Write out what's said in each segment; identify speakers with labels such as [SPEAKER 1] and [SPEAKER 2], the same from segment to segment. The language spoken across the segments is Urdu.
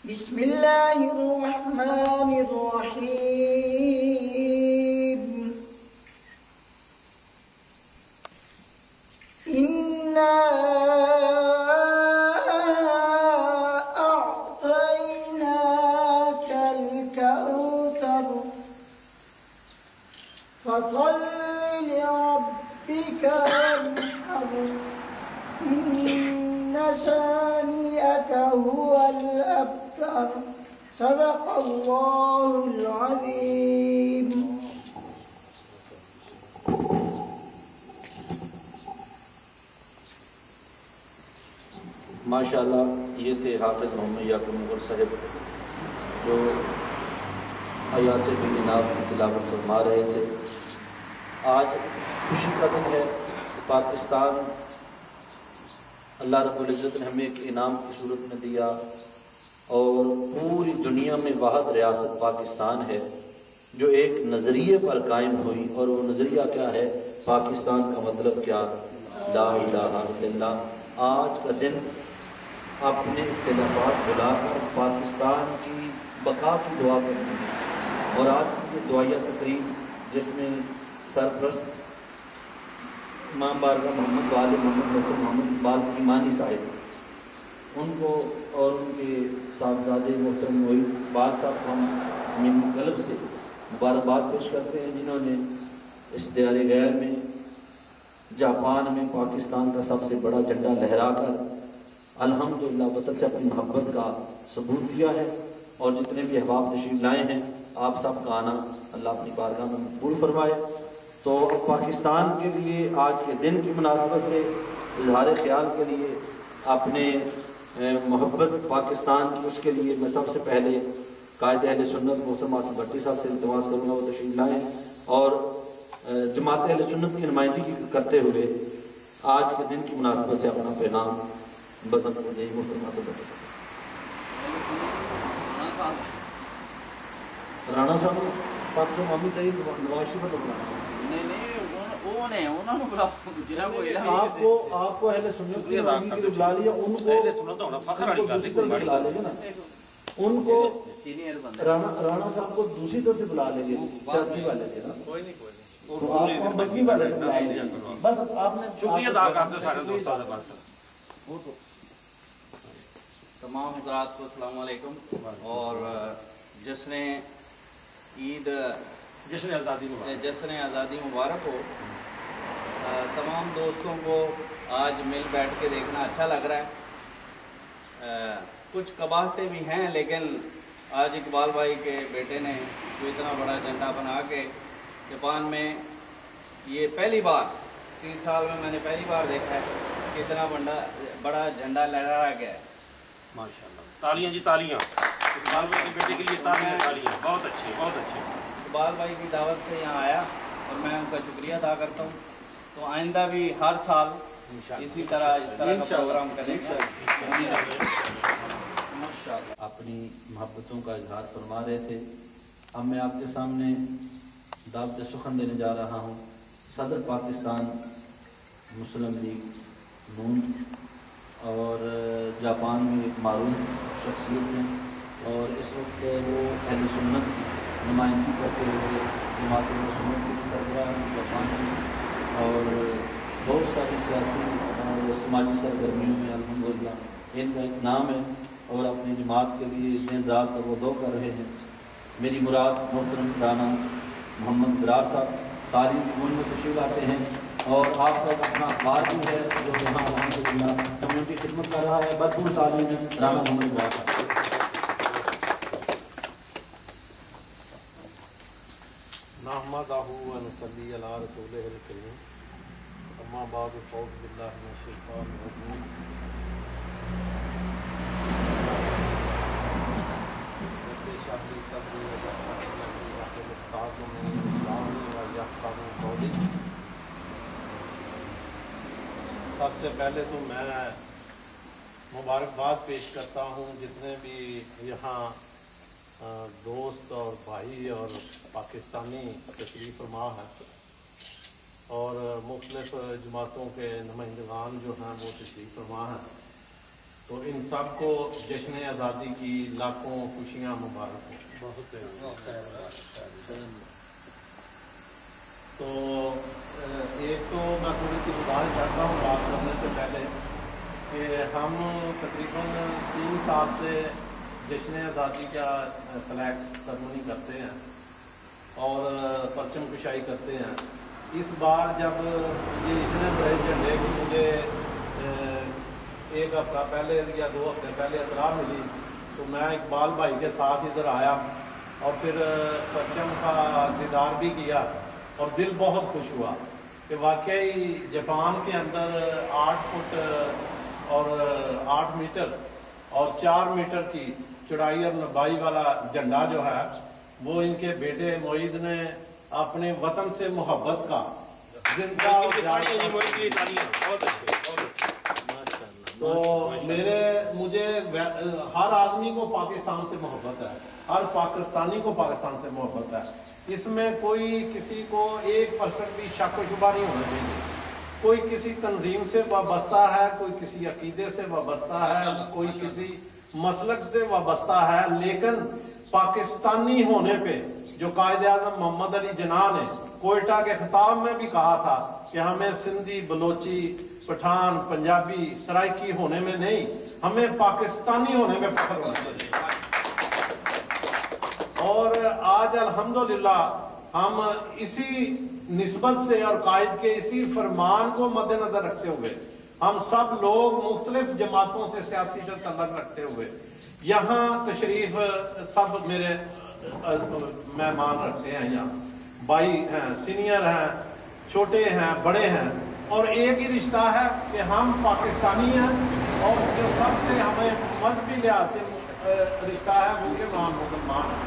[SPEAKER 1] بسم اللہ الرحمن الرحیم اِنَّا أَعْطَيْنَاكَ الْكَوْثَرَ فَصَلِّ لِرَبِّكَ وَانْحَرْ إِنَّ شَانِئَكَ هُوَ الْأَبْتَرُ صدق اللہ العظیم۔
[SPEAKER 2] ماشاءاللہ یہ تھے حافظ محمد یعقوب مغل صاحب جو آیات بینات کی تلاوت فرما رہے تھے۔ آج خوشی کا دن ہے، پاکستان اللہ رب العزت نے ہمیں ایک انعام کی صورت میں دیا اور پوری دنیا میں واحد ریاست پاکستان ہے جو ایک نظریے پر قائم ہوئی، اور وہ نظریہ کیا ہے؟ پاکستان کا مطلب کیا؟ لا الہ الا اللہ۔ آج کا دن اپنے اختلافات بلا کر پاکستان کی بقا کی دعا کرتے ہیں، اور آج کی یہ دعائیہ تقریب جس میں سرپرست امام بارگاہ محمد والد محمد محترم محمد اقبال ایمانی صاحب، ان کو اور ان کے صاحبزادے محترم معید اقبال صاحب کو ہم من قلب سے مبارکباد پیش کرتے ہیں، جنہوں نے اس دیار غیر میں جاپان میں پاکستان کا سب سے بڑا جھنڈا لہرا کر الحمدللہ وطن سے اپنی محبت کا ثبوت دیا ہے، اور جتنے بھی احباب تشریف لائے ہیں آپ سب کا آنا اللہ اپنی بارگاہ میں مقبول فرمائے۔ تو پاکستان کے لیے آج کے دن کی مناسبت سے اظہار خیال کے لیے اپنے محبت پاکستان کی، اس کے لیے میں سب سے پہلے قائد اہل سنت محترم آصف بھٹی صاحب سے التماس کروں گا وہ تشریف لائیں اور جماعت اہل سنت کی نمائندگی کرتے ہوئے آج کے دن کی مناسبت سے اپنا پیغام بزم کو دیں محترم آصف بھٹی صاحب۔ رانا صاحب پاک سے معامل طریق نواز شریف پر بلانا آپ کو اہل سنت کی نمائندگی کے بلا لیا، ان کو ان کو رانا صاحب کو دوسری طرف سے بلا لیں گے، سیاسی والے تھے نا، آپ کو بچی والے بس آپ نے شکریہ ادا کرتے سارے دوستوں سے۔
[SPEAKER 3] تمام حضرات کو السلام علیکم، اور جشن آزادی مبارک ہو۔ تمام دوستوں کو آج مل بیٹھ کے دیکھنا اچھا لگ رہا ہے۔ کچھ قباحتیں بھی ہیں، لیکن آج اقبال بھائی کے بیٹے نے جو اتنا بڑا جھنڈا بنا کے جاپان میں، یہ پہلی بار 30 سال میں نے پہلی بار دیکھا ہے کہ اتنا بڑا جھنڈا لہرایا گیا ہے۔
[SPEAKER 4] ماشاءاللہ، تالیاں جی تالیاں، اقبال بھائی کے بیٹے کے لیے تالیاں، بہت اچھے بہت اچھے۔
[SPEAKER 3] اقبال بھائی کی دعوت سے یہاں آیا اور میں ان کا شکریہ ادا کرتا ہوں، تو آئندہ بھی ہر سال اسی طرح کا پروگرام کریں گے۔
[SPEAKER 2] اپنی محبتوں کا اظہار فرما رہے تھے۔ اب میں آپ کے سامنے دعوت سخن دینے جا رہا ہوں صدر پاکستان مسلم لیگ نون، اور جاپان میں ایک معروف شخصیت ہیں، اور اس وقت وہ اہل سنت کی نمائندگی کرتے ہوئے جماعت اہل سنت کے سربراہ جاپان میں، اور بہت ساری سیاسی اور سماجی سرگرمیوں میں الحمدللہ ان کا ایک نام ہے، اور اپنی جماعت کے لیے دن رات وہ دو کر رہے ہیں۔ میری مراد محترم رانا محمد برار صاحب تعلیم کون میں تشریف لاتے ہیں، اور آپ کا اپنا اخبار بھی ہے جو یہاں الحمدللہ کمیونٹی خدمت کر رہا ہے۔ بدپور تعلیم ہے رانا محمد برار صاحب۔
[SPEAKER 4] نحمدہ و نصلی علی رسولہ الکریم، اما بعد فاعوذ باللہ من الشیطان الرجیم۔ سب سے پہلے تو میں مبارکباد پیش کرتا ہوں جتنے بھی یہاں دوست اور بھائی اور پاکستانی تشریف فرما ہیں، اور مختلف جماعتوں کے نمائندگان جو ہیں وہ تشریف فرما ہیں۔ تو ان سب کو جشن آزادی کی لاکھوں خوشیاں مبارک ہوں۔ تو ایک تو میں تھوڑی سی گزارش کرتا ہوں بات کرنے سے پہلے کہ ہم تقریباً 3 سال سے جشن آزادی کا فلیگ سرمنی کرتے ہیں اور پرچم کشائی کرتے ہیں۔ اس بار جب یہ اتنے بڑے جھنڈے کی مجھے 1 ہفتہ پہلے یا 2 ہفتے پہلے اطلاع ملی تو میں اقبال بھائی کے ساتھ ادھر آیا اور پھر پرچم کا دیدار بھی کیا اور دل بہت خوش ہوا کہ واقعی جاپان کے اندر 8 فٹ اور 8 میٹر اور 4 میٹر کی چوڑائی اور لمبائی والا جھنڈا جو ہے وہ ان کے بیٹے معید نے اپنے وطن سے محبت کا زندہ تو مجھے ہر آدمی کو پاکستان سے محبت ہے، ہر پاکستانی کو پاکستان سے محبت ہے۔ اس میں کوئی کسی کو 1% بھی شک و شبہ نہیں ہونا چاہیے۔ کوئی کسی تنظیم سے وابستہ ہے، کوئی کسی عقیدے سے وابستہ ہے، کوئی کسی مسلک سے وابستہ ہے، لیکن پاکستانی ہونے پہ جو قائد اعظم محمد علی جناح نے کوئٹہ کے خطاب میں بھی کہا تھا کہ ہمیں سندھی، بلوچی، پٹھان، پنجابی، سرائکی ہونے میں نہیں، ہمیں پاکستانی ہونے میں فخر ہونا چاہیے۔ اور آج الحمدللہ ہم اسی نسبت سے اور قائد کے اسی فرمان کو مد نظر رکھتے ہوئے ہم سب لوگ مختلف جماعتوں سے سیاسی تعلق رکھتے ہوئے یہاں تشریف سب میرے مہمان رکھتے ہیں، یہاں بھائی ہیں، سینئر ہیں، چھوٹے ہیں، بڑے ہیں، اور ایک ہی رشتہ ہے کہ ہم پاکستانی ہیں اور جو سب سے ہمیں مذہبی لحاظ سے رشتہ ہے وہ کہ ہم مسلمان ہیں،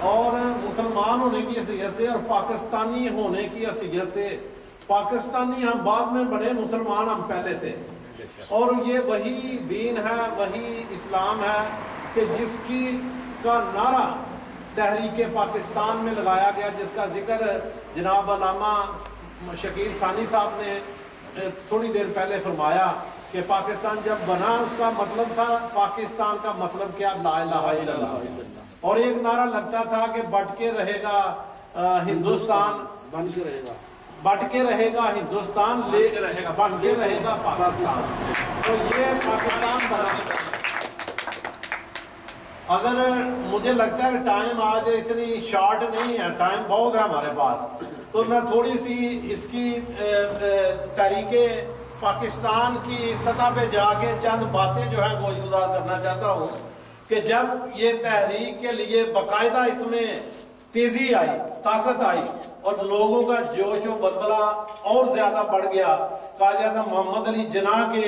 [SPEAKER 4] اور مسلمان ہونے کی حیثیت سے اور پاکستانی ہونے کی حیثیت سے پاکستانی ہم بعد میں بڑے، مسلمان ہم پہلے تھے، اور یہ وہی دین ہے، وہی اسلام ہے کہ جس کی کا نعرہ تحریک پاکستان میں لگایا گیا، جس کا ذکر جناب علامہ شکیل ثانی صاحب نے تھوڑی دیر پہلے فرمایا کہ پاکستان جب بنا اس کا مطلب تھا، پاکستان کا مطلب کیا؟ لا الہ الا اللہ، اور ایک نعرہ لگتا تھا کہ بٹ کے رہے گا ہندوستان، بن کے رہے گا، بٹ کے رہے گا ہندوستان، بن کے رہے گا پاکستان۔ تو یہ پاکستان بنا۔ اگر مجھے لگتا ہے کہ ٹائم آج اتنی شارٹ نہیں ہے، ٹائم بہت ہے ہمارے پاس، تو میں تھوڑی سی اس کی تحریک پاکستان کی سطح پہ جا کے چند باتیں جو ہیں وہ گزار کرنا چاہتا ہوں کہ جب یہ تحریک کے لیے باقاعدہ اس میں تیزی آئی، طاقت آئی اور لوگوں کا جوش و بلبلہ اور زیادہ بڑھ گیا، قائد اعظم محمد علی جناح کے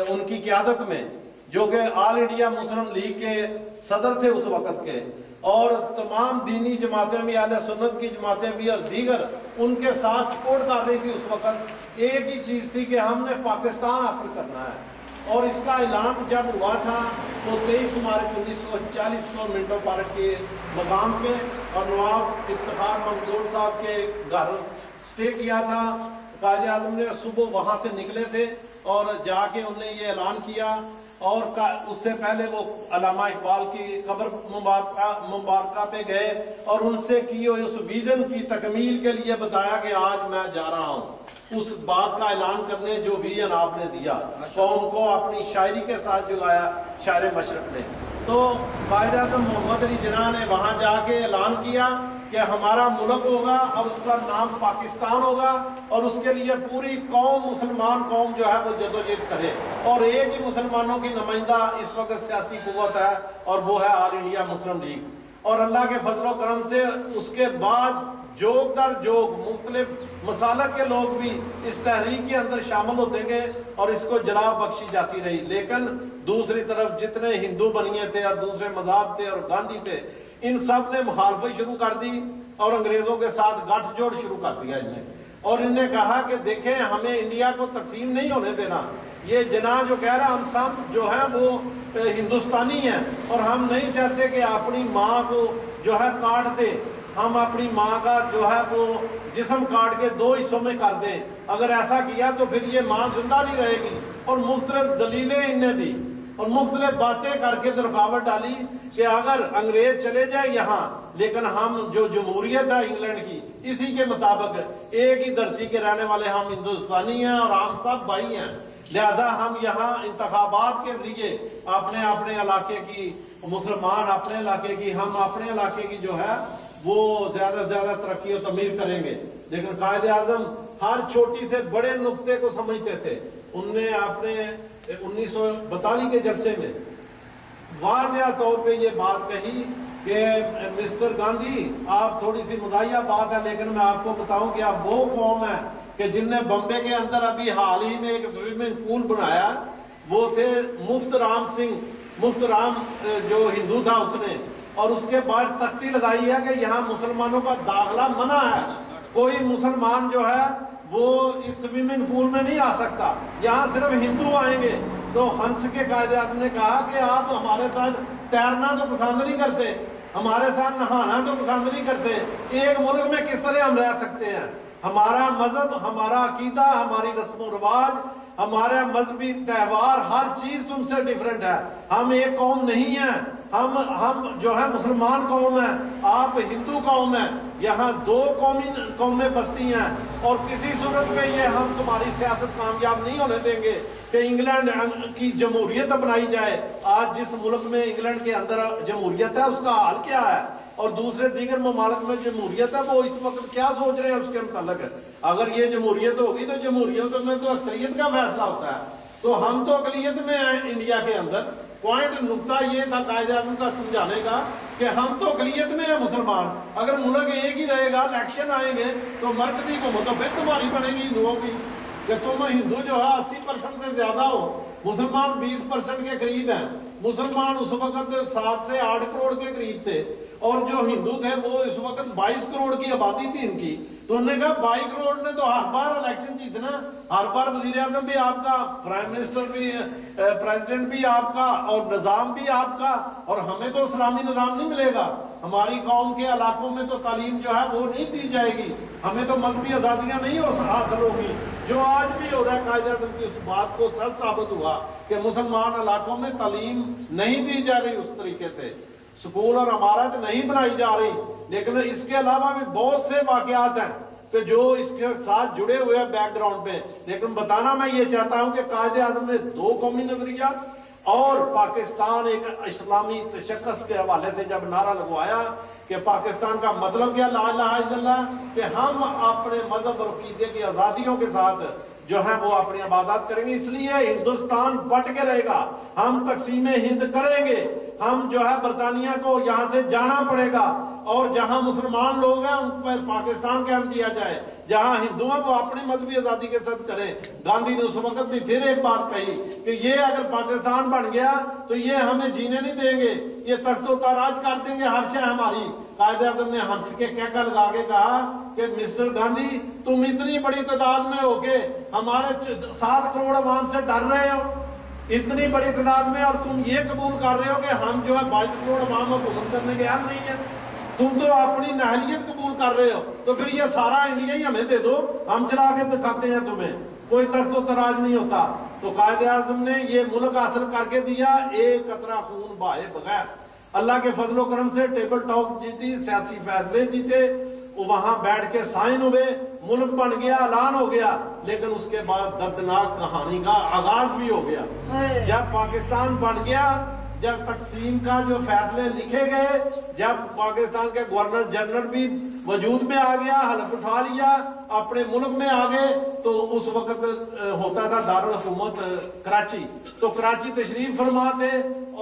[SPEAKER 4] ان کی قیادت میں، جو کہ آل انڈیا مسلم لیگ کے صدر تھے اس وقت کے، اور تمام دینی جماعتیں بھی، اہل سنت کی جماعتیں بھی اور دیگر ان کے ساتھ سپورٹ کر رہی تھی اس وقت، ایک ہی چیز تھی کہ ہم نے پاکستان حاصل کرنا ہے۔ اور اس کا اعلان جب ہوا تھا تو 23 مارچ 1940 کو منٹو پارک کے مقام پہ، اور نواب افتخار منظور صاحب کے گھر سٹے کیا تھا، قائد اعظم نے صبح وہاں سے نکلے تھے اور جا کے انہوں نے یہ اعلان کیا، اور اس سے پہلے وہ علامہ اقبال کی قبر مبارکہ پہ گئے اور ان سے کی ہوئی اس ویژن کی تکمیل کے لیے بتایا کہ آج میں جا رہا ہوں اس بات کا اعلان کرنے جو ویژن آپ نے دیا، قوم کو اپنی شاعری کے ساتھ جگایا شاعر مشرق نے۔ تو قائد اعظم محمد علی جناح نے وہاں جا کے اعلان کیا کہ ہمارا ملک ہوگا اور اس کا نام پاکستان ہوگا، اور اس کے لیے پوری قوم، مسلمان قوم جو ہے وہ جدوجہد کرے، اور ایک ہی مسلمانوں کی نمائندہ اس وقت سیاسی قوت ہے اور وہ ہے آل انڈیا مسلم لیگ۔ اور اللہ کے فضل و کرم سے اس کے بعد جوگ در جوگ مختلف مسالک کے لوگ بھی اس تحریک کے اندر شامل ہوتے گئے اور اس کو جلا بخشی جاتی رہی، لیکن دوسری طرف جتنے ہندو بنیے تھے اور دوسرے مذہب تھے اور گاندھی تھے، ان سب نے مخالفت شروع کر دی اور انگریزوں کے ساتھ گٹھ جوڑ شروع کر دیا انہیں، اور انہوں نے کہا کہ دیکھیں ہمیں انڈیا کو تقسیم نہیں ہونے دینا، یہ جناح جو کہہ رہا ہم سب جو ہیں وہ ہندوستانی ہیں اور ہم نہیں چاہتے کہ اپنی ماں کو جو ہے کاٹ دے، ہم اپنی ماں کا جو ہے وہ جسم کاٹ کے 2 حصوں میں کر دیں. اگر ایسا کیا تو پھر یہ ماں زندہ نہیں رہے گی. اور مختلف دلیلیں انہیں دی اور مختلف باتیں کر کے رکاوٹ ڈالی کہ اگر انگریز چلے جائے یہاں لیکن ہم جو جمہوریت ہے انگلینڈ کی اسی کے مطابق ایک ہی دھرتی کے رہنے والے ہم ہندوستانی ہیں اور ہم سب بھائی ہیں, لہذا ہم یہاں انتخابات کے ذریعے اپنے علاقے کی مسلمان اپنے علاقے کی ہم اپنے علاقے کی جو ہے وہ زیادہ سے زیادہ ترقی و تعمیر کریں گے. لیکن قائد اعظم ہر چھوٹی سے بڑے نقطے کو سمجھتے تھے. انہوں نے اپنے 1942 کے جلسے میں واضح طور پہ یہ بات کہی کہ مسٹر گاندھی آپ تھوڑی سی مزاحیہ بات ہے لیکن میں آپ کو بتاؤں کہ آپ وہ قوم ہے کہ جن نے بمبے کے اندر ابھی حال ہی میں ایک سوئمنگ پول بنایا, وہ تھے مفت رام جو ہندو تھا اس نے, اور اس کے بعد تختی لگائی ہے کہ یہاں مسلمانوں کا داخلہ منع ہے, کوئی مسلمان جو ہے وہ اس سوئمنگ پول میں نہیں آ سکتا, یہاں صرف ہندو آئیں گے. تو ہنس کے قائد اعظم نے کہا کہ آپ ہمارے ساتھ تیرنا تو پسند نہیں کرتے, ہمارے ساتھ نہانا تو پسند نہیں کرتے, ایک ملک میں کس طرح ہم رہ سکتے ہیں؟ ہمارا مذہب, ہمارا عقیدہ, ہماری رسم و رواج, ہمارے مذہبی تہوار, ہر چیز تم سے ڈیفرنٹ ہے. ہم ایک قوم نہیں ہیں, ہم جو ہے مسلمان قوم ہیں, آپ ہندو قوم ہیں, یہاں 2 قومیں بستی ہیں اور کسی صورت میں یہ ہم تمہاری سیاست کامیاب نہیں ہونے دیں گے کہ انگلینڈ کی جمہوریت اپنائی جائے. آج جس ملک میں انگلینڈ کے اندر جمہوریت ہے اس کا حال کیا ہے اور دوسرے دیگر ممالک میں جمہوریت ہے وہ اس وقت کیا سوچ رہے ہیں اس کے متعلق ہے. اگر یہ جمہوریت ہوگی تو جمہوریت میں تو اکثریت کا فیصلہ ہوتا ہے, تو ہم تو اقلیت میں ہیں انڈیا کے اندر. پوائنٹ نقطہ یہ تھا قائد اعظم کا سمجھانے کا کہ ہم تو اقلیت میں ہیں مسلمان, اگر ملک ایک ہی رہے گا الیکشن آئیں گے تو مرکزی حکومت تو پھر تمہاری پڑے گی ہندوؤں کی کہ تم ہندو جو ہے 80% سے زیادہ ہو, مسلمان 20% کے قریب ہیں. مسلمان اس وقت 7 سے 8 کروڑ کے قریب تھے اور جو ہندو تھے وہ اس وقت 22 کروڑ کی آبادی تھی ان کی. تو انہوں نے کہا 22 کروڑ نے تو ہر بار الیکشن جیتنا, ہر بار وزیر اعظم بھی آپ کا, پرائم منسٹر بھی, پریزیڈنٹ بھی آپ کا اور نظام بھی آپ کا, اور ہمیں تو اسلامی نظام نہیں ملے گا. ہماری قوم کے علاقوں میں تو تعلیم جو ہے وہ نہیں دی جائے گی, ہمیں تو مذہبی آزادیاں نہیں حاصل ہوگی. جو آج بھی ہو رہا ہے قائد اعظم کی اس بات کو سچ ثابت ہوا کہ مسلمان علاقوں میں تعلیم نہیں دی جا رہی اس طریقے سے, سکول اور عمارت نہیں بنائی جا رہی. لیکن اس کے علاوہ بھی بہت سے واقعات ہیں کہ جو اس کے ساتھ جڑے ہوئے ہیں بیک گراؤنڈ پہ. لیکن بتانا میں یہ چاہتا ہوں کہ قائد اعظم نے 2 قومی نظریہ اور پاکستان ایک اسلامی تشخص کے حوالے سے جب نعرہ لگوایا کہ پاکستان کا مطلب کیا لا الہ الا اللہ, کہ ہم اپنے مذہب اور عقیدے کی آزادیوں کے ساتھ جو ہے وہ اپنی عبادات کریں گے. اس لیے ہندوستان بٹ کے رہے گا, ہم تقسیم ہند کریں گے, ہم جو ہے برطانیہ کو یہاں سے جانا پڑے گا اور جہاں مسلمان لوگ ہیں ان پر پاکستان قائم کیا جائے, جہاں ہندو ہیں وہ اپنی مذہبی آزادی کے ساتھ کریں. گاندھی نے اس وقت بھی پھر ایک بات کہی کہ یہ اگر پاکستان بن گیا تو یہ ہمیں جینے نہیں دیں گے, یہ تخت و تاراج کر دیں گے ہر شے ہماری. قائد اعظم نے ہنس کے کہہ کر لگا کے کہا کہ مسٹر گاندھی تم اتنی بڑی تعداد میں ہو کے ہمارے 7 کروڑ عوام سے ڈر رہے ہو, اتنی بڑی تعداد میں, اور تم یہ قبول کر رہے ہو کہ ہم جو ہے 22 کروڑ عوام کو حکومت کرنے کے حل نہیں ہے. تم تو اپنی نااہلیت قبول کر رہے ہو, تو پھر یہ سارا انڈیا ہی ہمیں دے دو, ہم چلا کے دکھاتے ہیں تمہیں, کوئی تخت و تراج نہیں ہوتا. تو قائد اعظم نے یہ ملک حاصل کر کے دیا ایک قطرہ خون بہائے بغیر. اللہ کے فضل و کرم سے ٹیبل ٹاک جیتی, سیاسی فیصلے جیتے, وہاں بیٹھ کے سائن ہوئے, ملک بن گیا, اعلان ہو گیا. لیکن اس کے بعد دردناک کہانی کا آغاز بھی ہو گیا. جب پاکستان بن گیا, جب تقسیم کا جو فیصلے لکھے گئے, جب پاکستان کے گورنر جنرل بھی وجود میں آ گیا, حلف اٹھا لیا, اپنے ملک میں آ گئے, تو اس وقت ہوتا تھا دارالحکومت کراچی. تو کراچی تشریف فرما تھے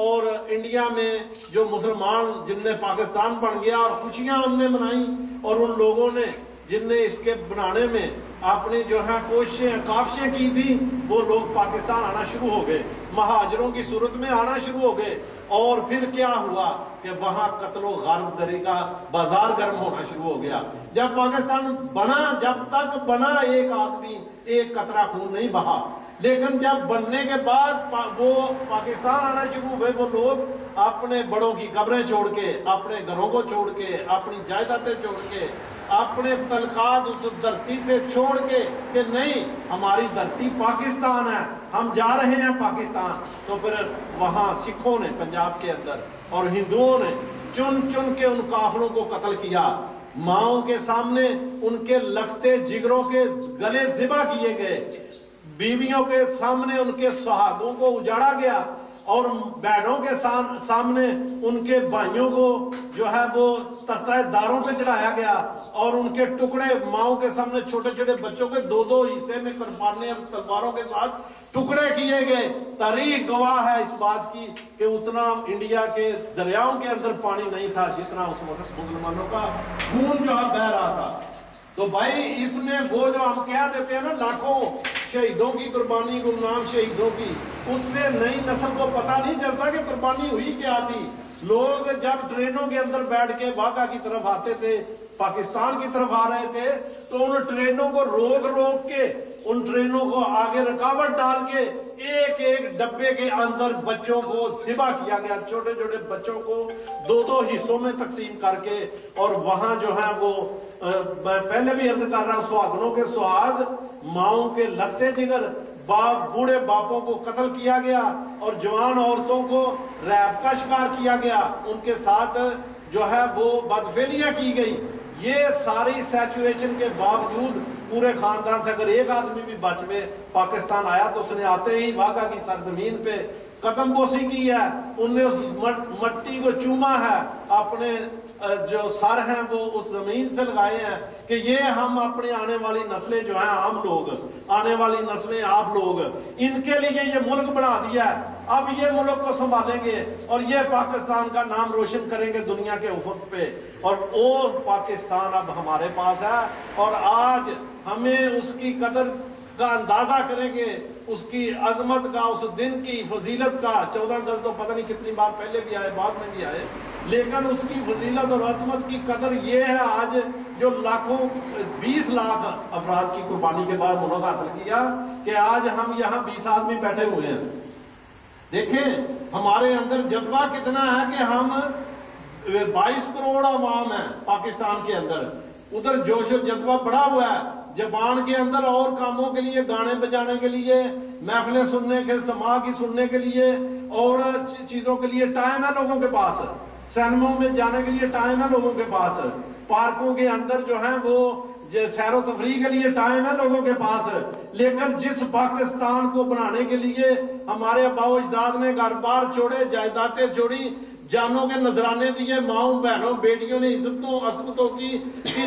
[SPEAKER 4] اور انڈیا میں جو مسلمان جن نے پاکستان بن گیا اور خوشیاں ہم نے منائی, اور ان لوگوں نے جن نے اس کے بنانے میں اپنی جو ہے کوششیں کاوشیں کی تھی, وہ لوگ پاکستان آنا شروع ہو گئے, مہاجروں کی صورت میں آنا شروع ہو گئے. اور پھر کیا ہوا کہ وہاں قتل و غارت دری کا بازار گرم ہونا شروع ہو گیا. جب پاکستان بنا, جب تک بنا ایک آدمی ایک قطرہ خون نہیں بہا, لیکن جب بننے کے بعد وہ پاکستان آنا شروع ہوئے، وہ لوگ اپنے بڑوں کی قبریں چھوڑ کے، اپنے گھروں کو چھوڑ کے، اپنی جائیدادیں چھوڑ کے، اپنے تعلقات اس دھرتی سے چھوڑ کے کہ نہیں ہماری دھرتی پاکستان ہے، ہم جا رہے ہیں پاکستان. تو پھر وہاں سکھوں نے پنجاب کے اندر اور ہندوؤں نے چن چن کے ان کافروں کو قتل کیا. ماؤں کے سامنے ان کے لگتے جگروں کے گلے ذبح کیے گئے، بیویوں کے سامنے ان کے سہاگوں کو اجاڑا گیا، اور بہنوں کے سامنے ان کے بھائیوں کو جو ہے وہ تختہ داروں پہ چڑھایا گیا، اور ان کے ٹکڑے ماؤں کے سامنے چھوٹے چھوٹے بچوں کے دو دو حصے میں قربانیاں تلواروں کے ساتھ ٹکڑے کیے گئے. تاریخ گواہ ہے اس بات کی کہ اتنا انڈیا کے دریاؤں کے اندر پانی نہیں تھا جتنا اس وقت مسلمانوں کا خون جو ہے بہ رہا تھا. تو بھائی اس میں وہ جو ہم کہہ دیتے ہیں نا لاکھوں شہیدوں کی قربانی، گمنام شہیدوں کی، اس سے نئی نسل کو پتہ نہیں چلتا کہ قربانی ہوئی کیا تھی. لوگ جب ٹرینوں کے اندر بیٹھ کے واقعہ کی طرف آتے تھے، پاکستان کی طرف آ رہے تھے، تو ان ٹرینوں کو روک کے ان ٹرینوں کو آگے رکاوٹ ڈال کے ایک ایک ڈبے کے اندر بچوں کو ذبح کیا گیا، چھوٹے چھوٹے بچوں کو دو دو حصوں میں تقسیم کر کے. اور وہاں جو ہے وہ میں پہلے بھی عرض کر رہا ہوں، سہاگنوں کے سہاگ، ماؤں کے لگتے جگر، بوڑھے باپوں کو قتل کیا گیا، اور جوان عورتوں کو ریپ کا شکار کیا گیا، ان کے ساتھ جو ہے وہ بدفعلیاں کی گئی. یہ ساری سیچویشن کے باوجود پورے خاندان سے اگر ایک آدمی بھی بچ میں پاکستان آیا تو اس نے آتے ہی واقعہ کی سرزمین پہ قدم بوسی کی ہے، ان نے اس مٹی کو چوما ہے، اپنے جو سر ہیں وہ اس زمین سے لگائے ہیں کہ یہ ہم اپنی آنے والی نسلیں جو ہیں، ہم لوگ، آنے والی نسلیں آپ لوگ، ان کے لیے یہ ملک بنا دیا ہے. اب یہ ملک کو سنبھالیں گے اور یہ پاکستان کا نام روشن کریں گے دنیا کے افق پہ. اور وہ پاکستان اب ہمارے پاس ہے، اور آج ہمیں اس کی قدر کا اندازہ کریں گے، اس کی عظمت کا، اس دن کی فضیلت کا. 14 اگست تو پتہ نہیں کتنی بار پہلے بھی آئے، بعد میں بھی آئے، لیکن اس کی فضیلت اور عظمت کی قدر یہ ہے آج جو لاکھوں 20 لاکھ افراد کی قربانی کے بعد ملک حاصل کیا کہ آج ہم یہاں 20 آدمی بیٹھے ہوئے ہیں. دیکھیں ہمارے اندر جذبہ کتنا ہے کہ ہم 22 کروڑ عوام ہیں پاکستان کے اندر، ادھر جوش و جذبہ بڑا ہوا ہے. زبان کے اندر اور کاموں کے لیے، گانے بجانے کے لیے، محفلیں سننے کے، سماع کی سننے کے لیے اور چیزوں کے لیے ٹائم ہے لوگوں کے پاس، سینموں میں جانے کے لیے ٹائم ہے لوگوں کے پاس، پارکوں کے اندر جو ہیں وہ سیر و تفریح کے لیے ٹائم ہے لوگوں کے پاس. لیکن جس پاکستان کو بنانے کے لیے ہمارے آباء و اجداد نے گھر بار چھوڑے، جائیدادیں چھوڑی، جانوں کے نذرانے دیے، ماؤں بہنوں بیٹیوں نے عزتوں عصمتوں کی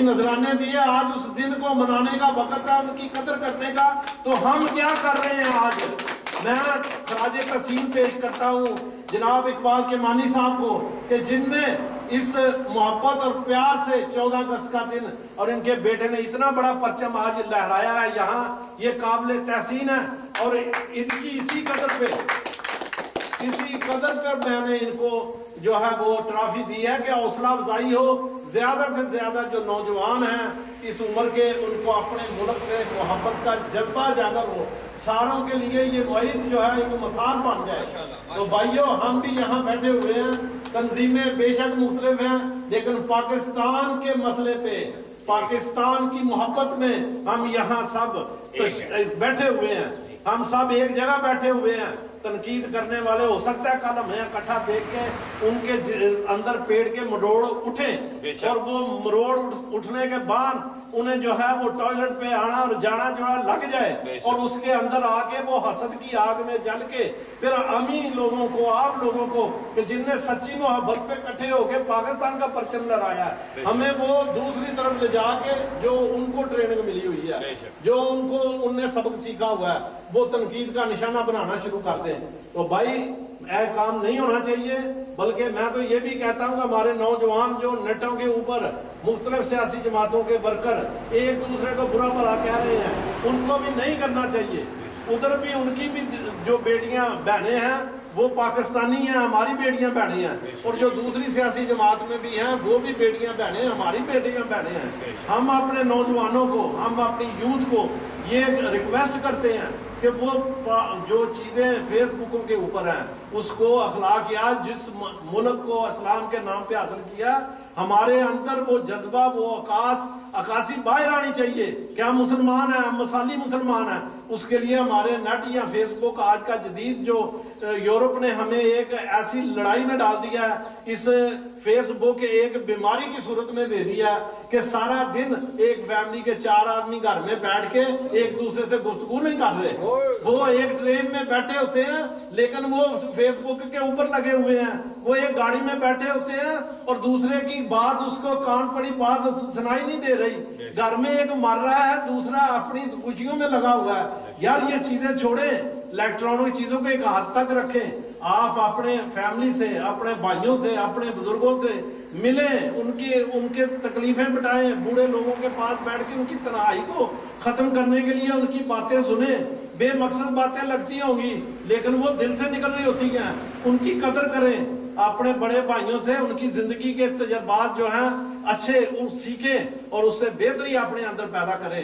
[SPEAKER 4] نذرانے دیے، آج اس دن کو منانے کا وقت ہے، ان کی قدر کرنے کا. تو ہم کیا کر رہے ہیں آج؟ میں خراج تحسین پیش کرتا ہوں جناب اقبال کیمانی صاحب کو کہ جن نے اس محبت اور پیار سے 14 اگست کا دن اور ان کے بیٹے نے اتنا بڑا پرچم آج لہرایا ہے یہاں، یہ قابل تحسین ہے. اور ان کی اسی قدر پہ میں نے ان کو جو ہے وہ ٹرافی دی ہے کہ حوصلہ افزائی ہو، زیادہ سے زیادہ جو نوجوان ہیں اس عمر کے، ان کو اپنے ملک سے محبت کا جذبہ جاگر ہو، ساروں کے لیے یہ معید جو ہے ایک مثال بن جائے. تو بھائیو ہم بھی یہاں بیٹھے ہوئے ہیں، تنظیمیں بے شک مختلف ہیں، لیکن پاکستان کے مسئلے پہ، پاکستان کی محبت میں ہم یہاں سب بیٹھے ہوئے ہیں، ہم سب ایک جگہ بیٹھے ہوئے ہیں. تنقید کرنے والے ہو سکتا ہے کل ہمیں اکٹھا دیکھ کے ان کے اندر پیڑ کے مروڑ اٹھیں، اور وہ مروڑ اٹھنے کے بعد انہیں جو ہے وہ ٹوائلٹ پہ آنا اور جانا جو ہے لگ جائے، اور اس کے اندر آ کے وہ حسد کی آگ میں جل کے پھر ہمیں لوگوں کو، آپ لوگوں کو کہ جن نے سچی محبت پہ اکٹھے ہو کے پاکستان کا پرچم لہرایا ہے، ہمیں وہ دوسری طرف لے جا کے جو ان کو ٹریننگ ملی ہوئی ہے، جو ان نے سبق سیکھا ہوا ہے، وہ تنقید کا نشانہ بنانا شروع کرتے ہیں. تو بھائی ایسا کام نہیں ہونا چاہیے، بلکہ میں تو یہ بھی کہتا ہوں کہ ہمارے نوجوان جو نیٹوں کے اوپر مختلف سیاسی جماعتوں کے ورکر ایک دوسرے کو برا بھلا کہہ رہے ہیں، ان کو بھی نہیں کرنا چاہیے. ادھر بھی ان کی بھی جو بیٹیاں بہنیں ہیں وہ پاکستانی ہیں، ہماری بیٹیاں بہنیں ہیں، اور جو دوسری سیاسی جماعت میں بھی ہیں وہ بھی بیٹیاں بہنیں، ہماری بیٹیاں بہنیں ہیں. ہم اپنے نوجوانوں کو، ہم اپنی یوتھ کو یہ ریکویسٹ کرتے ہیں کہ کہ وہ جو چیزیں فیس بکوں کے اوپر ہیں اس کو اخلاقیات جس ملک کو اسلام کے نام پہ حاصل کیا، ہمارے اندر وہ جذبہ، وہ عکاسی باہر آنی چاہیے کہ ہم مسلمان ہیں، ہم مثالی مسلمان ہیں۔ اس کے لیے ہمارے نیٹ یا فیس بک آج کا جدید جو یورپ نے ہمیں ایک ایسی لڑائی میں ڈال دیا ہے، اس فیس بک ایک بیماری کی صورت میں دے دیا ہے کہ سارا دن ایک فیملی کے 4 آدمی گھر میں بیٹھ کے ایک دوسرے سے گفتگو نہیں کر رہے، وہ ایک ٹرین میں بیٹھے ہوتے ہیں لیکن وہ فیس بک کے اوپر لگے ہوئے ہیں، وہ ایک گاڑی میں بیٹھے ہوتے ہیں اور دوسرے کی بات اس کو کان پڑی بات سنائی نہیں دے رہی، گھر میں ایک مر رہا ہے دوسرا اپنی خوشیوں میں لگا ہوا ہے۔ یار یہ چیزیں چھوڑیں، الیکٹرانک چیزوں کو ایک حد تک رکھیں، آپ اپنے فیملی سے، اپنے بھائیوں سے، اپنے بزرگوں سے ملیں، ان کے تکلیفیں مٹائیں، بوڑھے لوگوں کے پاس بیٹھ کے ان کی تنہائی کو ختم کرنے کے لیے ان کی باتیں سنیں۔ بے مقصد باتیں لگتی ہوں گی لیکن وہ دل سے نکل رہی ہوتی ہیں، ان کی قدر کریں، اپنے بڑے بھائیوں سے ان کی زندگی کے تجربات جو ہیں اچھے سیکھیں اور اس سے بہتری اپنے اندر پیدا کریں،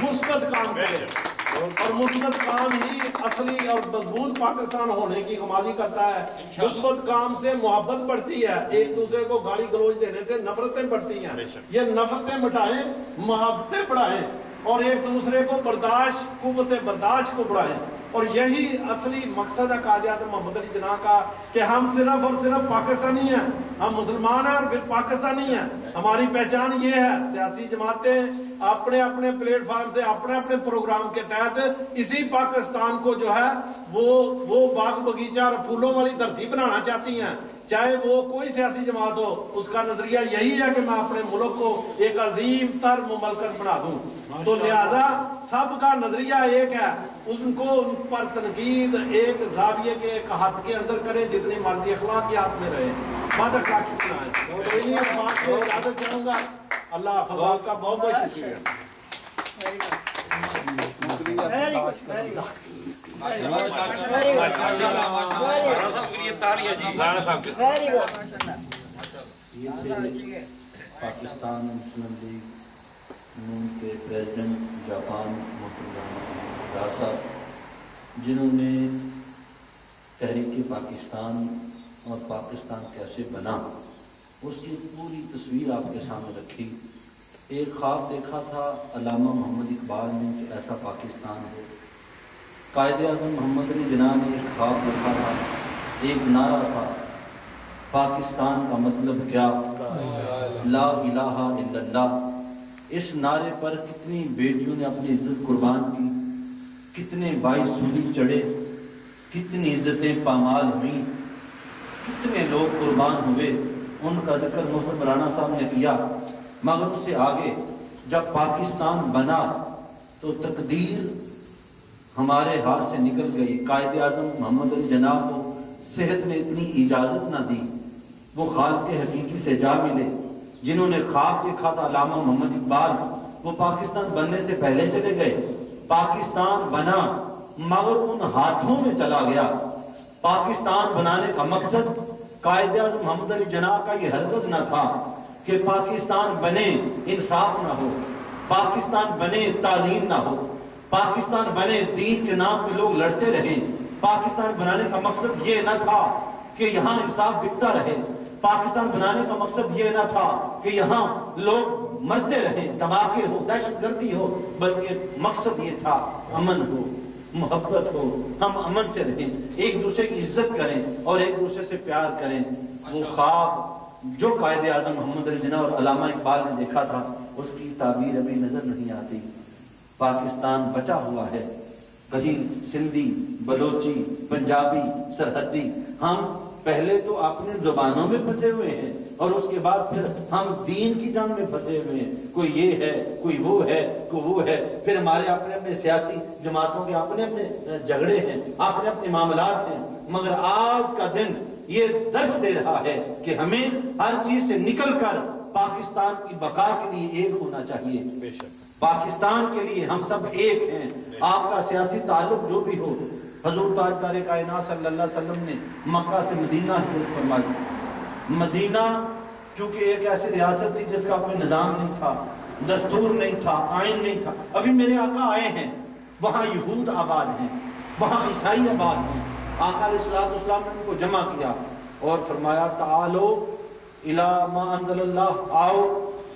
[SPEAKER 4] مثبت کام کریں، اور مثبت کام ہی اصلی اور مضبوط پاکستان ہونے کی کمالی کرتا ہے۔ مثبت کام سے محبت بڑھتی ہے، ایک دوسرے کو گالی گلوچ دینے سے نفرتیں بڑھتی ہیں، یہ نفرتیں مٹائیں، محبتیں بڑھائیں اور ایک دوسرے کو برداشت، قوت برداشت کو بڑھائیں، اور یہی اصلی مقصد ہے قائد اعظم محمد علی جناح کا کہ ہم صرف اور صرف پاکستانی ہیں، ہم مسلمان ہیں اور پھر پاکستانی ہیں۔ ہماری پہچان یہ ہے، سیاسی جماعتیں اپنے اپنے پلیٹ فارم سے اپنے اپنے پروگرام کے تحت اسی پاکستان کو جو ہے وہ باغ باغیچہ اور پھولوں والی دھرتی بنانا چاہتی ہیں، چاہے وہ کوئی سیاسی جماعت ہو، اس کا نظریہ یہی ہے کہ میں اپنے ملک کو ایک عظیم تر مملکت بنا دوں۔ تو لہذا سب کا نظریہ ایک ہے، ان کو ان پر تنقید ایک زاویے کے ایک حد کے اندر کریں، جتنی مرضی اخلاقیات میں رہے، بد اخلاقی بنائیں۔ تو انہیں بات سے اجازت چاہوں گا، اللہ حافظ، آپ کا بہت بہت شکریہ۔
[SPEAKER 2] پاکستان مسلم لیگ نون کے پریزیڈنٹ جاپان محترم صاحب، جنہوں نے تحریک پاکستان اور پاکستان کیسے بنا اس کی پوری تصویر آپ کے سامنے رکھی۔ ایک خواب دیکھا تھا علامہ محمد اقبال نے کہ ایسا پاکستان ہو، قائد اعظم محمد علی جناح نے ایک خواب دیکھا تھا، ایک نعرہ تھا، پاکستان کا مطلب کیا، لا الہ الا اللہ۔ اس نعرے پر کتنی بیٹیوں نے اپنی عزت قربان کی، کتنے بھائی سولی چڑھے، کتنی عزتیں پامال ہوئیں، کتنے لوگ قربان ہوئے، ان کا ذکر محترم رانا صاحب نے کیا۔ مگر اس سے آگے جب پاکستان بنا تو تقدیر ہمارے ہاتھ سے نکل گئی۔ قائد اعظم محمد علی جناح کو صحت نے اتنی اجازت نہ دی، وہ خالق حقیقی سے جا ملے، جنہوں نے خواب دیکھا تھا علامہ محمد اقبال، وہ پاکستان بننے سے پہلے چلے گئے۔ پاکستان بنا مگر ان ہاتھوں میں چلا گیا۔ پاکستان بنانے کا مقصد قائد اعظم محمد علی جناح کا یہ ہرگز نہ تھا کہ پاکستان بنے انصاف نہ ہو، پاکستان بنے تعلیم نہ ہو، پاکستان بنے دین کے نام پہ لوگ لڑتے رہیں۔ پاکستان بنانے کا مقصد یہ نہ تھا کہ یہاں انصاف بکتا رہے، پاکستان بنانے کا مقصد یہ نہ تھا کہ یہاں لوگ مرتے رہیں، دھماکے ہو، دہشت گردی ہو، بلکہ مقصد یہ تھا امن ہو، محبت ہو، ہم امن سے رہیں، ایک دوسرے کی عزت کریں اور ایک دوسرے سے پیار کریں۔ وہ خواب جو قائد اعظم محمد علی جناح اور علامہ اقبال نے دیکھا تھا اس کی تعبیر ابھی نظر نہیں آتی۔ پاکستان بچا ہوا ہے، کہیں سندھی، بلوچی، پنجابی، سرحدی، ہم پہلے تو اپنے زبانوں میں پھنسے ہوئے ہیں اور اس کے بعد پھر ہم دین کی جنگ میں پھنسے ہوئے ہیں، کوئی یہ ہے، کوئی وہ ہے، کوئی وہ ہے، پھر ہمارے اپنے اپنے سیاسی جماعتوں کے اپنے اپنے جھگڑے ہیں، اپنے اپنے معاملات ہیں۔ مگر آج کا دن یہ درس دے رہا ہے کہ ہمیں ہر چیز سے نکل کر پاکستان کی بقا کے لیے ایک ہونا چاہیے۔ پاکستان کے لیے ہم سب ایک ہیں۔ آپ کا سیاسی تعلق جو بھی ہو، حضور تاجدار کائنات صلی اللہ علیہ وسلم نے مکہ سے مدینہ ہجرت فرمائی۔ مدینہ چونکہ ایک ایسی ریاست تھی جس کا کوئی نظام نہیں تھا، دستور نہیں تھا، آئین نہیں تھا۔ ابھی میرے آقا آئے ہیں، وہاں یہود آباد ہیں، وہاں عیسائی آباد ہیں۔ آقا علیہ الصلوۃ والسلام نے ان کو جمع کیا اور فرمایا تعالو الی ما انزل اللہ، آؤ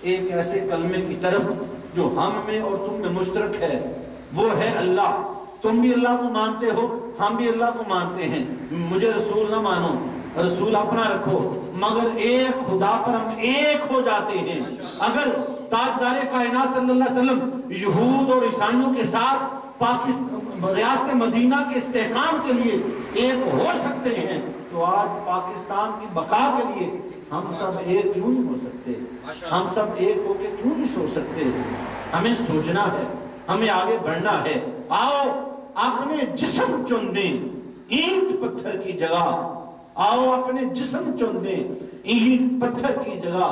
[SPEAKER 2] ایک ایسے کلمے کی طرف جو ہم میں اور تم میں مشترک ہے، وہ ہے اللہ۔ تم بھی اللہ کو مانتے ہو، ہم بھی اللہ کو مانتے ہیں، مجھے رسول نہ مانو، رسول اپنا رکھو، مگر ایک خدا پر ہم ایک ہو جاتے ہیں۔ اگر تاجدار کائنات صلی اللہ علیہ وسلم یہود اور عیسائیوں کے ساتھ ریاست مدینہ کے استحکام کے لیے ایک ہو سکتے ہیں تو آج پاکستان کی بقا کے لیے ہم سب ایک کیوں نہیں ہو سکتے؟ ہم سب ایک ہو کے کیوں نہیں سوچ سکتے؟ ہمیں سوچنا ہے، ہمیں آگے بڑھنا ہے۔ آؤ اپنے جسم چن دیں اینٹ پتھر کی جگہ، آؤ اپنے جسم چن دیں اینٹ پتھر کی جگہ،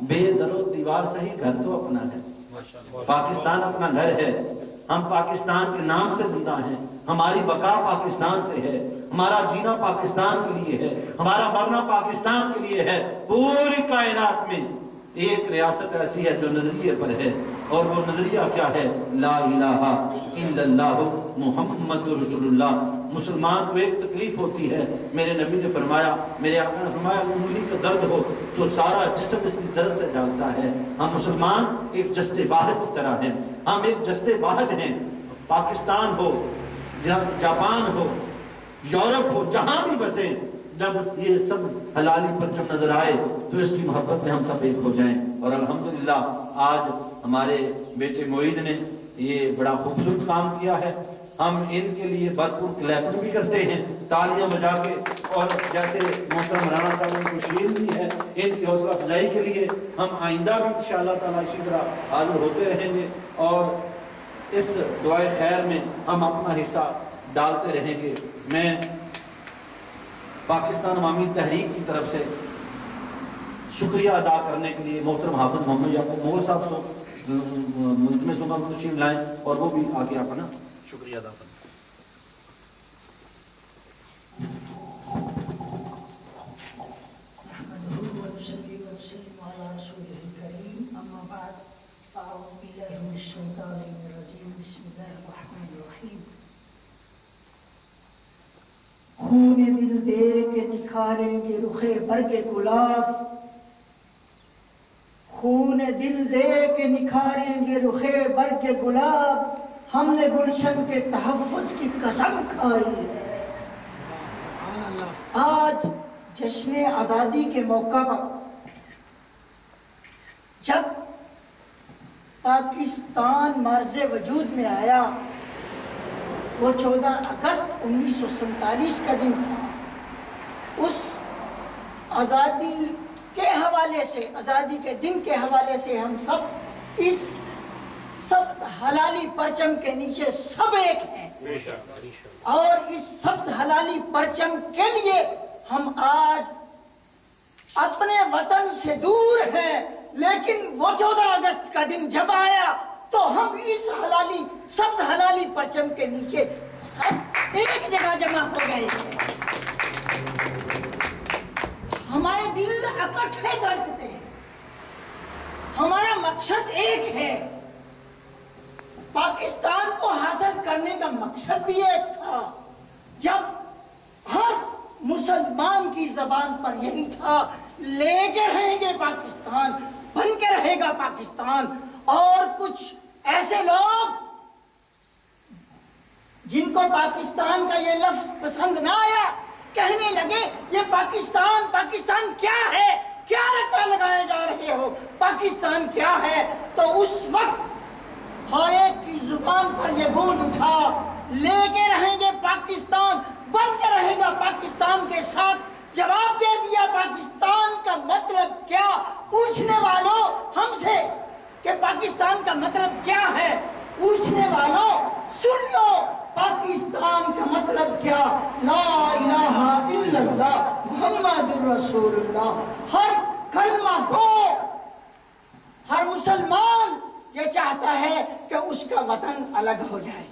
[SPEAKER 2] بے در و دیوار سے ہی گھر تو اپنا ہے۔ پاکستان اپنا گھر ہے، ہم پاکستان کے نام سے زندہ ہیں، ہماری بقا پاکستان سے ہے، ہمارا جینا پاکستان کے لیے ہے، ہمارا مرنا پاکستان کے لیے ہے۔ پوری کائنات میں ایک ریاست ایسی ہے جو نظریے پر ہے، اور وہ نظریہ کیا ہے؟ لا الہ الا اللہ محمد رسول اللہ۔ مسلمان کو ایک تکلیف ہوتی ہے، میرے نبی نے فرمایا، میرے آقا نے فرمایا انگلی کا درد ہو تو سارا جسم اس کی درد سے جاگتا ہے۔ ہم مسلمان ایک جسد واحد کی طرح ہیں، ہم ایک جسد واحد ہیں۔ پاکستان ہو، جاپان ہو، یورپ ہو، جہاں بھی بسیں، جب یہ سب حلالی پرچم نظر آئے تو اس کی محبت میں ہم سب ایک ہو جائیں۔ اور الحمدللہ آج ہمارے بیٹے معید نے یہ بڑا خوبصورت کام کیا ہے، ہم ان کے لیے بھرپور کلیپنگ بھی کرتے ہیں تالیاں بجا کے، اور جیسے محترم رانا صاحب نے تشریف دی ہے ان کی حوصلہ افزائی کے لیے ہم آئندہ بھی انشاءاللہ تعالیٰ اسی طرح حاضر ہوتے رہیں گے، اور اس دعائے خیر میں ہم اپنا حصہ ڈالتے رہیں گے۔ میں پاکستان عوامی تحریک کی طرف سے شکریہ ادا کرنے کے لیے محترم حافظ محمد یعقوب مغل صاحب کو ملتمس ہوں گا تشریف لائیں اور وہ بھی آگے اپنا شکریہ ادا کریں۔
[SPEAKER 1] خون دل دے کے نکھاریں گے رخ برگ گلاب، خون دل دے کے نکھاریں گے رخ برگ گلاب، ہم نے گلشن کے تحفظ کی قسم کھائی ہے۔ آج جشن آزادی کے موقع پر جب پاکستان مرز وجود میں آیا، وہ 14 اگست 1947 کا دن تھا۔ اس آزادی کے حوالے سے، آزادی کے دن کے حوالے سے ہم سب اس سب حلالی پرچم کے نیچے سب ایک ہیں، اور اس سبز حلالی پرچم کے لیے ہم آج اپنے وطن سے دور ہیں، لیکن وہ 14 اگست کا دن جب آیا تو ہم اس سبز حلالی پرچم کے نیچے سب ایک جگہ جمع ہو گئے ہیں۔ ہمارے دل اکٹھے دھڑکتے ہیں، ہمارا مقصد ایک ہے، پاکستان کو حاصل کرنے کا مقصد بھی ایک تھا۔ جب ہر مسلمان کی زبان پر یہی تھا، لے کے رہیں گے پاکستان، بن کے رہے گا پاکستان، اور کچھ ایسے لوگ جن کو پاکستان کا یہ لفظ پسند نہ آیا کہنے لگے یہ پاکستان، پاکستان کیا ہے، کیا رٹا لگائے جا رہے ہو، پاکستان کیا ہے؟ تو اس وقت ہر ایک کی زبان پر یہ گونج اٹھا، لے کے رہیں گے پاکستان، بن کے رہے گا پاکستان کے ساتھ۔ جواب دے دیا پاکستان کا مطلب کیا؟ پوچھنے والوں ہم سے کہ پاکستان کا مطلب کیا ہے، پوچھنے والوں سن لو، پاکستان کا مطلب کیا؟ لا الہ الا اللہ محمد رسول اللہ۔ ہر کلمہ گو، ہر مسلمان یہ چاہتا ہے کہ اس کا وطن الگ ہو جائے۔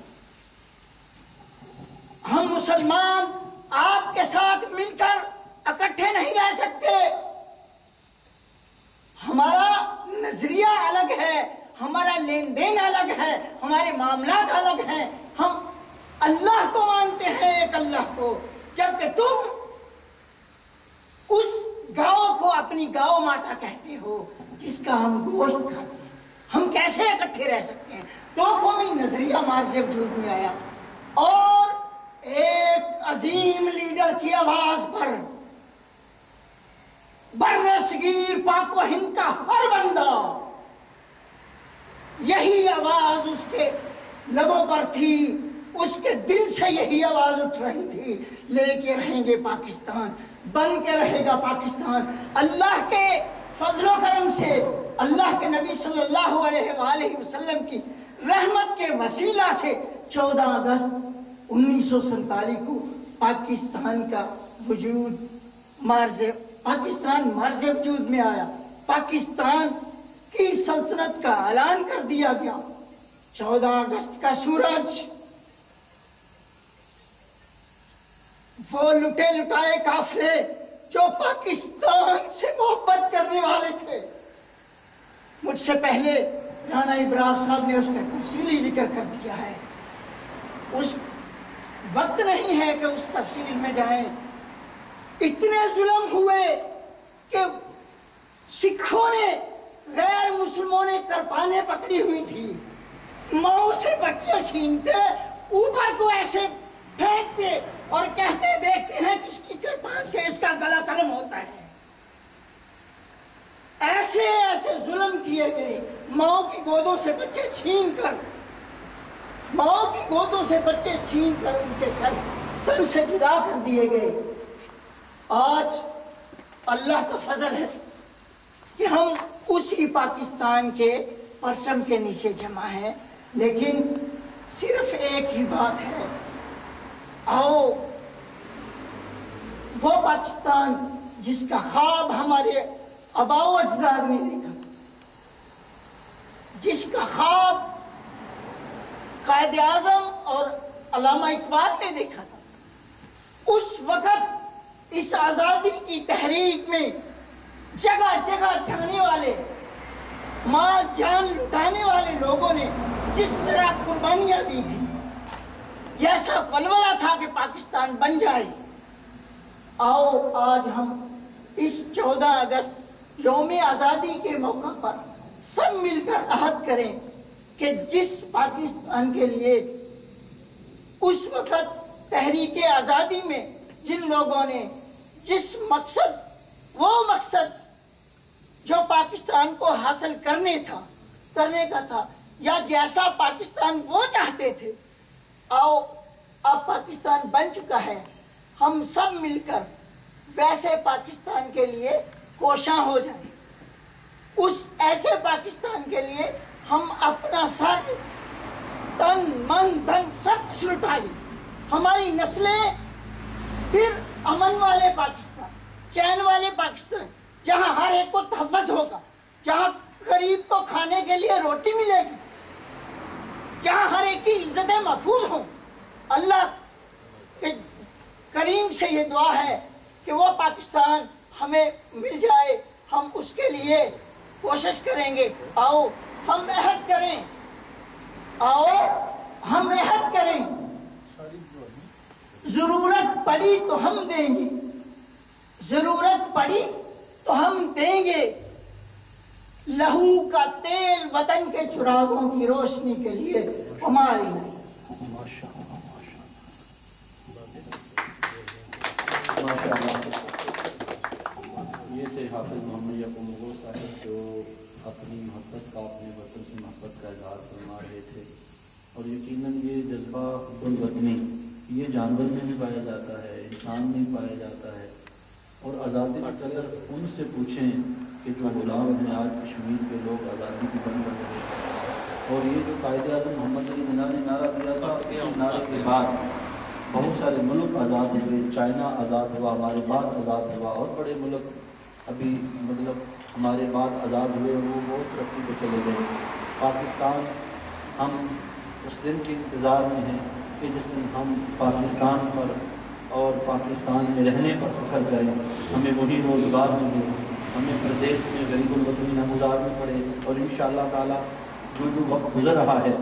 [SPEAKER 1] ہم مسلمان آپ کے ساتھ مل کر اکٹھے نہیں رہ سکتے، ہمارا نظریہ الگ ہے، ہمارا لین دین الگ ہے، ہمارے معاملات الگ ہیں، ہم اللہ کو مانتے ہیں، ایک اللہ کو، جبکہ تم اس گاؤں کو اپنی گاؤں ماتا کہتے ہو جس کا ہم گوشت کھاتے ہیں۔ ہم کیسے اکٹھے رہ سکتے ہیں؟ دو قومی نظریہ مارز وجود میں آیا اور ایک عظیم لیڈر کی آواز پر بر صغیر پاک و ہند کا ہر بندہ یہی آواز اس کے لبوں پر تھی، اس کے دل سے یہی آواز اٹھ رہی تھی، لے کے رہیں گے پاکستان، بن کے رہے گا پاکستان۔ اللہ کے فضل و کرم سے، اللہ کے نبی صلی اللہ علیہ وآلہ وسلم کی رحمت کے وسیلہ سے 14 اگست 1947 کو پاکستان کا وجود پاکستان مرز وجود میں آیا، پاکستان کی سلطنت کا اعلان کر دیا گیا۔ 14 اگست کا سورج وہ لٹے لٹائے قافلے جو پاکستان سے محبت کرنے والے تھے، مجھ سے پہلے رانا ابراز صاحب نے اس کا تفصیلی ذکر کر دیا ہے، اس وقت نہیں ہے کہ اس تفصیل میں جائیں۔ اتنے ظلم ہوئے کہ سکھوں نے، غیر مسلموں نے کرپانیں پکڑی ہوئی تھی، ماؤں سے بچے چھینتے، اوپر کو ایسے پھینکتے اور کہتے دیکھتے ہیں کس کی کرپان سے اس کا گلا قلم ہوتا ہے۔ ایسے ایسے ظلم کیے گئے، ماؤں کی گودوں سے بچے چھین کر ان کے سر تن سے جدا کر دیے گئے۔ آج اللہ کا فضل ہے کہ ہم اسی پاکستان کے پرچم کے نیچے جمع ہیں، لیکن صرف ایک ہی بات ہے، آؤ وہ پاکستان جس کا خواب ہمارے آباء و اجداد نے دیکھا، جس کا خواب قائد اعظم اور علامہ اقبال نے دیکھا تھا، اس وقت اس آزادی کی تحریک میں جگہ جگہ جانے والے، مال جان لٹانے والے لوگوں نے جس طرح قربانیاں دی تھی، جیسا ولولہ تھا کہ پاکستان بن جائے، آؤ آج ہم اس 14 اگست یوم آزادی کے موقع پر سب مل کر عہد کریں کہ جس پاکستان کے لیے اس وقت تحریک آزادی میں جن لوگوں نے جس مقصد، وہ مقصد جو پاکستان کو حاصل کرنے کا تھا، یا جیسا پاکستان وہ چاہتے تھے، آؤ اب پاکستان بن چکا ہے، ہم سب مل کر ویسے پاکستان کے لیے کوشاں ہو جائیں، اس ایسے پاکستان کے لیے ہم اپنا سر، تن، من، دھن سب کچھ لٹائیں، ہماری نسلیں پھر امن والے پاکستان، چین والے پاکستان، جہاں ہر ایک کو تحفظ ہوگا، جہاں غریب کو کھانے کے لیے روٹی ملے گی، جہاں ہر ایک کی عزتیں محفوظ ہوں۔ اللہ کے کریم سے یہ دعا ہے کہ وہ پاکستان ہمیں مل جائے، ہم اس کے لیے کوشش کریں گے۔ آؤ ہم عہد کریں، ضرورت پڑی تو ہم دیں گے، ضرورت پڑی تو ہم دیں گے، لہو کا تیل وطن کے چراغوں کی روشنی کے لیے ہماری نہیں۔
[SPEAKER 2] یہ تھے حافظ محمد یعقوب مغل صاحب جو اپنی محبت کا، اپنے وطن سے محبت کا اظہار فرما رہے تھے، اور یقیناً یہ جذبہ حب الوطنی یہ جانور میں بھی پایا جاتا ہے، انسان میں بھی پایا جاتا ہے، اور آزادی کی قدر ان سے پوچھیں کہ جو غلام ہیں آج کشمیر کے لوگ آزادی کی بن رہے ہیں، اور یہ جو قائد اعظم محمد علی جناح نے نعرہ دیا تھا، اس نعرے کے بعد بہت سارے ملک آزاد ہوئے، چائنا آزاد ہوا، ہمارے بعد آزاد ہوا، اور بڑے ملک ابھی ہمارے بعد آزاد ہوئے، وہ بہت ترقی پہ چلے گئے۔ پاکستان، ہم اس دن کے انتظار میں ہیں کہ جس دن ہم پاکستان پر اور پاکستان میں رہنے پر فخر کریں، ہمیں وہی روزگار ملے، ہمیں پردیس میں غریب الوطنی نہ گزارنا پڑے، اور انشاءاللہ تعالیٰ جو وقت گزر رہا ہے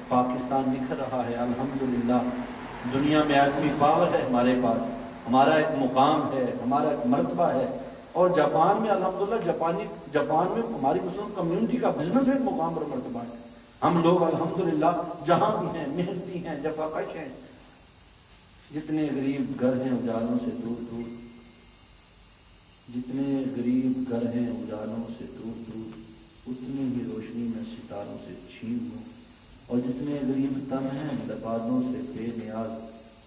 [SPEAKER 2] پاکستان نکھر رہا ہے الحمدللہ. دنیا میں آدمی پاور ہے ہمارے پاس، ہمارا ایک مقام ہے، ہمارا ایک مرتبہ ہے. اور جاپان میں الحمدللہ جاپان میں ہماری مسلم کمیونٹی کا بزنس ایک مقام پر مرتبہ ہے. ہم لوگ الحمدللہ جہاں بھی ہیں محنتی ہیں، جفاکش ہیں. جتنے غریب گھر ہیں اجالوں سے دور دور، جتنے غریب گھر ہیں اجالوں سے دور دور، اتنی ہی روشنی میں ستاروں سے چھین لوں. اور جتنے غریب تن ہیں لبادوں سے بے نیاز،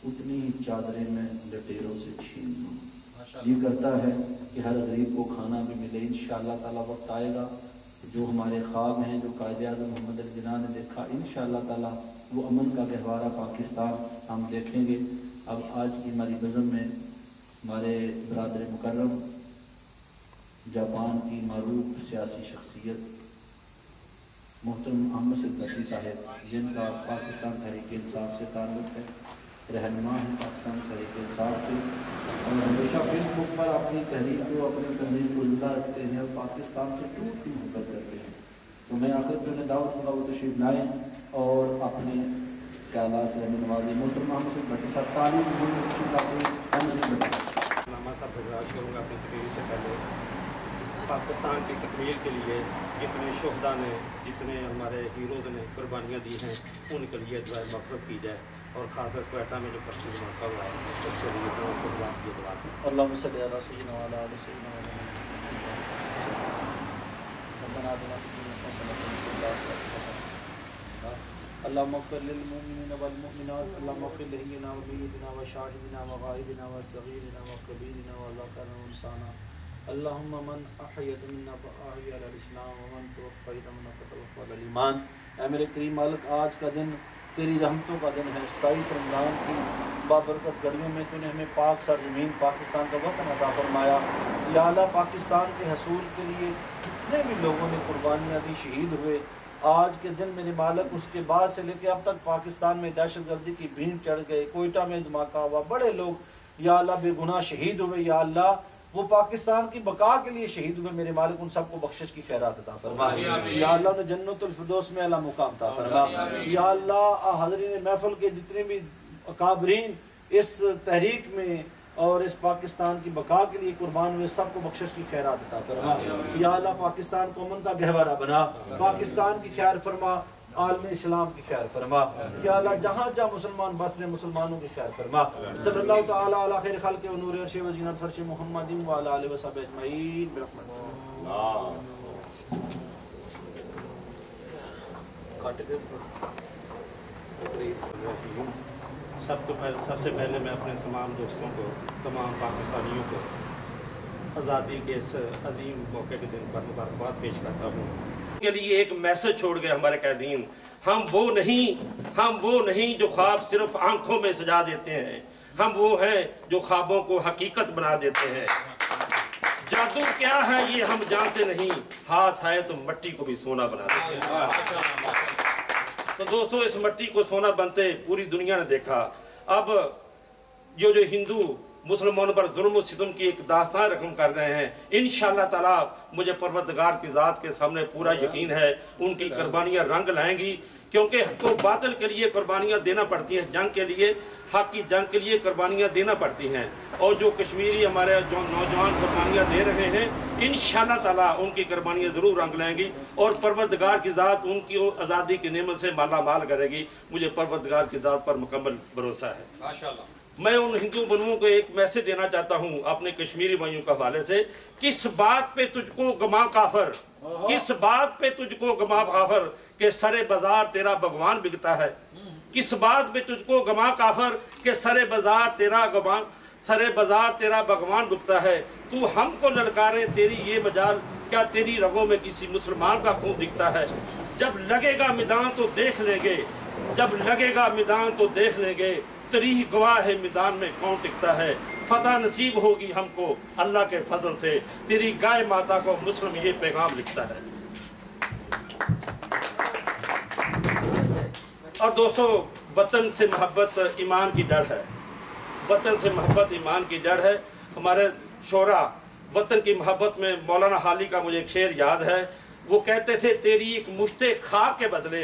[SPEAKER 2] اتنی ہی چادریں میں لٹیروں سے چھین لوں. یہ کرتا ہے کہ ہر غریب کو کھانا بھی ملے. انشاءاللہ تعالیٰ وقت آئے گا جو ہمارے خواب ہیں، جو قائد اعظم محمد علی جناح نے دیکھا، انشاءاللہ تعالیٰ وہ امن کا گہوارہ پاکستان ہم دیکھیں گے. اب آج کی ہماری بزم میں ہمارے برادر مکرم جاپان کی معروف سیاسی شخصیت محترم احمد سید بٹی صاحب، جن کا پاکستان تحریک انصاف سے تعلق ہے، رہنما ہیں پاکستان تحریک انصاف کے، اور ہمیشہ فیس بک پر اپنی تحریک کو، اپنی تنظیم کو زندہ رکھتے ہیں اور پاکستان سے ٹوٹ کی محبت کرتے ہیں. تو میں آخر جو انہیں دعوت ہوگا وہ تشریف لائیں اور اپنے خیالات سے ہمیں نوازیں. محترم احمد سید بٹی صاحب تعلیم احمد سید بٹی صاحب.
[SPEAKER 5] علامہ صاحب گزارش کروں گا اپنی تقریر سے پہلے پاکستان کی تکمیل کے لیے جتنے شہداء نے، جتنے ہمارے ہیروز نے قربانیاں دی ہیں، ان کے لیے دعائے مغفرت کی جائے. اور خاص طور کوئٹہ میں جو پرچہ دھماکہ ہوا ہے اس کے لیے خدمات کی دعا کی.
[SPEAKER 2] اللہم صلی علی سیدنا و علی آل سیدنا ربنا آتنا فی الدنیا حسنۃ وفی الآخرۃ حسنۃ. اللہم اغفر للمؤمنین والمؤمنات، اللہم اغفر لحینا ومیتنا وشاہدنا وغائبنا وصغیرنا وکبیرنا وذکرنا وانثانا. اللہم من احییت منا فاحی علی الاسلام ومن توفیت منا فتوفی علی الایمان. اے میرے کریم مالک، آج کا دن تیری رحمتوں کا دن ہے. 27 رمضان کی بابرکت گھڑیوں میں تو نے ہمیں پاک سرزمین پاکستان کا وطن عطا فرمایا. یا اللہ، پاکستان کے حصول کے لیے جتنے بھی لوگوں نے قربانیاں دی، شہید ہوئے، آج کے دن میرے مالک اس کے بعد سے لے کے اب تک پاکستان میں دہشت گردی کی بھینٹ چڑھ گئے، کوئٹہ میں دھماکہ ہوا، بڑے لوگ یا اللہ بے گناہ شہید ہوئے. یا اللہ، وہ پاکستان کی بقا کے لیے شہید ہوئے، میرے مالک ان سب کو بخشش کی خیرات عطا فرما. یا اللہ انہیں جنت الفردوس میں اعلیٰ مقام عطا فرما. یا اللہ، حاضرین محفل کے جتنے بھی اکابرین اس تحریک میں اور اس پاکستان کی بقا کے لیے قربان ہوئے، سب کو بخشش کی خیرات عطا فرما. یا اللہ، پاکستان کو امن کا گہوارہ بنا، پاکستان کی خیر فرما، عالم اسلام کی خیر فرما. یا اللہ، جہاں جہاں مسلمان بس رہے مسلمانوں کی خیر فرما. صلی اللہ تعالیٰ علی خیر خلق و نور عرش و زینت فرش محمد و علی آلہ و صحبہ اجمعین برحمتک.
[SPEAKER 5] سب سے پہلے میں اپنے تمام دوستوں کو، تمام پاکستانیوں کو آزادی کے اس عظیم موقع کے دن پر مبارکباد پیش کرتا ہوں. کے لیے ایک میسج چھوڑ گئے ہمارے قائدین. ہم وہ نہیں جو خواب صرف آنکھوں میں سجا دیتے ہیں، ہم وہ ہیں جو خوابوں کو حقیقت بنا دیتے ہیں. جادو کیا ہے یہ ہم جانتے نہیں، ہاتھ آئے تو مٹی کو بھی سونا بنا دیتے ہیں. تو دوستو، اس مٹی کو سونا بنتے پوری دنیا نے دیکھا. اب جو ہندو مسلمانوں پر ظلم و ستم کی ایک داستان رقم کر رہے ہیں، انشاءاللہ تعالیٰ مجھے پروردگار کی ذات کے سامنے پورا یقین ہے ان کی قربانیاں رنگ لائیں گی. کیونکہ حق و باطل کے لیے قربانیاں دینا پڑتی ہیں، جنگ کے لیے، حق کی جنگ کے لیے قربانیاں دینا پڑتی ہیں. اور جو کشمیری ہمارے جو نوجوان قربانیاں دے رہے ہیں، انشاءاللہ تعالیٰ ان کی قربانیاں ضرور رنگ لائیں گی اور پروردگار کی ذات ان کی آزادی کی نعمت سے مالا مال کرے گی. مجھے پروردگار کی ذات پر مکمل بھروسہ ہے. ماشاءاللہ. میں ان ہندو بندوؤں کو ایک میسج دینا چاہتا ہوں اپنے کشمیری بھائیوں کے حوالے سے. کس بات پہ تجھ کو گما کافر، کس بات پہ تجھ کو گما کافر کہ سرے بازار تیرا بھگوان بکتا ہے. کس بات پہ تجھ کو گما کافر کہ سرے بازار تیرا بھگوان بکتا ہے. تو ہم کو للکارے تیری یہ مجال، کیا تیری رگوں میں کسی مسلمان کا خون دکھتا ہے. جب لگے گا میدان تو دیکھ لیں گے، جب لگے گا میدان تو دیکھ لیں گے، تریح گواہ ہے میدان میں کون ٹکتا ہے. فتح نصیب ہوگی ہم کو اللہ کے فضل سے، تیری گائے ماتا کو مسلم یہ پیغام لکھتا ہے. اور دوستو، وطن سے محبت ایمان کی جڑ ہے. وطن سے محبت ایمان کی جڑ ہے. ہمارے شعراء وطن کی محبت میں مولانا حالی کا مجھے ایک شعر یاد ہے. وہ کہتے تھے، تیری ایک مشت خاک کے بدلے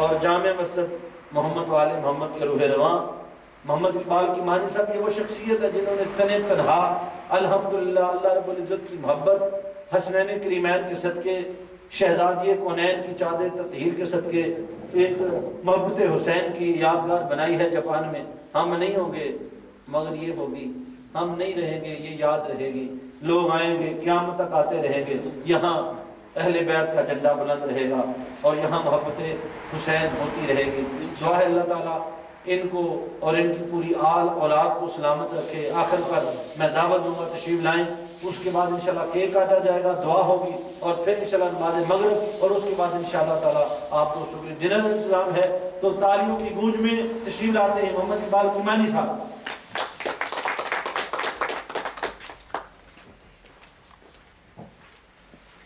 [SPEAKER 2] اور جامع مسجد محمد والے محمد کے روح رواں محمد اقبال کی مانی صاحب، یہ وہ شخصیت ہے جنہوں نے تنہا الحمدللہ اللہ رب العزت کی محبت، حسنین کریمین کے صدقے، شہزادی کونین کی چادر تطہیر کے صدقے ایک محبت حسین کی یادگار بنائی ہے جاپان میں۔ ہم نہیں ہوں گے مگر یہ ہوگی، ہم نہیں رہیں گے یہ یاد رہے گی، لوگ آئیں گے قیامت تک آتے رہیں گے، یہاں اہل بیت کا جھنڈا بلند رہے گا اور یہاں محبت حسین ہوتی رہے گی۔ دعا ہے اللہ تعالیٰ ان کو اور ان کی پوری آل اولاد کو سلامت رکھے۔ آخر پر میں دعوت دوں گا تشریف لائیں، اس کے بعد انشاءاللہ کیک کاٹا جائے گا، دعا ہوگی اور پھر انشاءاللہ نماز مغرب، اور اس کے بعد انشاءاللہ تعالیٰ آپ کو شکریہ ڈنر انتظام ہے۔ تو تالیوں کی گونج میں تشریف لاتے ہیں محمد اقبال کیمانی صاحب۔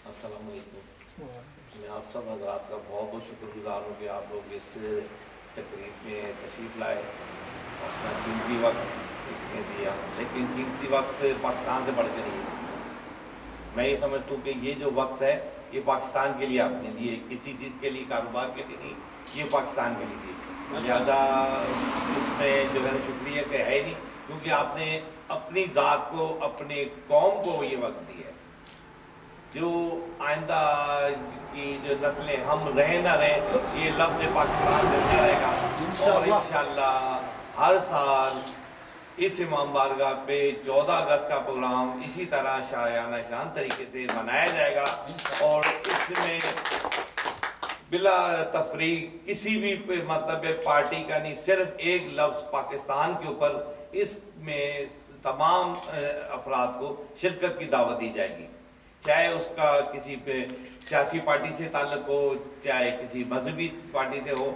[SPEAKER 4] السلام علیکم۔ میں آپ سب حضرات کا بہت بہت شکر گزار ہوں کہ آپ لوگ اس تقریب میں تشریف لائے اور اپنا قیمتی وقت اس میں دیا، لیکن قیمتی وقت پاکستان سے بڑھ کے نہیں ہے۔ میں یہ سمجھتا ہوں کہ یہ جو وقت ہے یہ پاکستان کے لیے آپ نے دیے، کسی چیز کے لیے کاروبار کے لیے نہیں، یہ پاکستان کے لیے دی۔ لہٰذا اس میں جو ہے شکریہ کہ ہے نہیں، کیونکہ آپ نے اپنی ذات کو، اپنے قوم کو یہ وقت دیا ہے۔ جو آئندہ کی جو نسلیں ہم رہیں نہ رہیں، یہ لفظ پاکستان ملتا رہے گا، اور انشاءاللہ ہر سال اس امام بارگاہ پہ 14 اگست کا پروگرام اسی طرح شاعرانہ شان طریقے سے منایا جائے گا، اور اس میں بلا تفریق کسی بھی مطلب پارٹی کا نہیں، صرف ایک لفظ پاکستان کے اوپر اس میں تمام افراد کو شرکت کی دعوت دی جائے گی، چاہے اس کا کسی پہ سیاسی پارٹی سے تعلق ہو، چاہے کسی مذہبی پارٹی سے ہو۔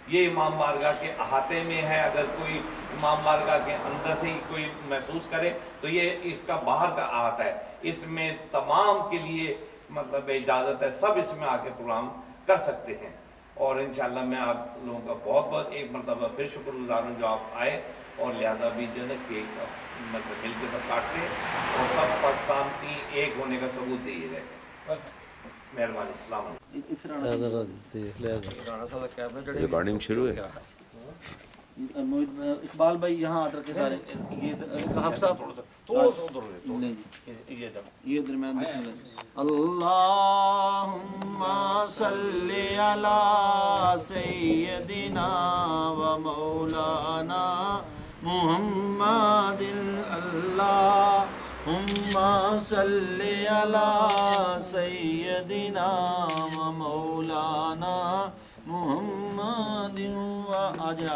[SPEAKER 4] یہ امام بارگاہ کے احاطے میں ہے، اگر کوئی امام بارگاہ کے اندر سے ہی کوئی محسوس کرے تو یہ اس کا باہر کا احاطہ ہے، اس میں تمام کے لیے مطلب اجازت ہے، سب اس میں آ کے پروگرام کر سکتے ہیں۔ اور انشاءاللہ میں آپ لوگوں کا بہت بہت ایک مرتبہ پھر شکر گزار ہوں جو آپ آئے، اور لہذا بھی جو ہے نا کیک مطلب مل کے سب کاٹتے ہیں اور سب پاکستان کی ایک ہونے کا ثبوت دیے جائے۔ مہربانی، السلام علیکم۔
[SPEAKER 6] ریکارڈنگ شروع ہے۔
[SPEAKER 1] اقبال بھائی یہاں آ کے سارے کہف صاحب یہ درمیان بسم اللہ۔ اللہم صلی علی سیدنا و مولانا محمد، اللہم صلی علی سیدنا و مولانا محمد وعلی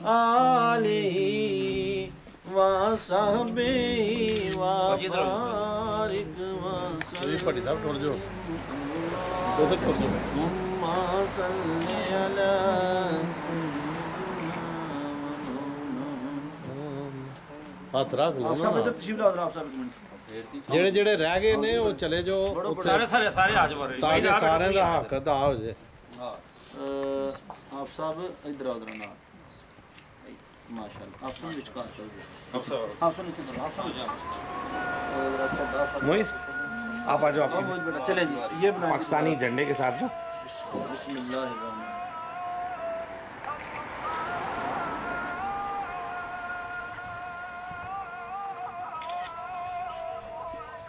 [SPEAKER 1] آلہ وصحبہ وبارک وسلم۔ اللہم صلی علی
[SPEAKER 6] ہاتھ رکھ لو
[SPEAKER 1] آپ صاحب ادھر تشریف لاؤ، آپ صاحب ایک منٹ۔
[SPEAKER 6] جڑے جڑے رہ گئے نے وہ چلے جو
[SPEAKER 5] سارے آ جاؤ
[SPEAKER 6] تاکہ سارے دا حق ادا ہو جائے۔
[SPEAKER 1] آپ صاحب ادھر آؤ، ادھر نال ماشاءاللہ آپ سن وچ کار چل گئے، آپ سن ادھر، آپ سن
[SPEAKER 6] محیط آپ آ جاؤ، آپ
[SPEAKER 1] بہت بیٹا چلیں جی، یہ بنا
[SPEAKER 6] پاکستانی جھنڈے کے ساتھ
[SPEAKER 1] بسم اللہ الرحمن۔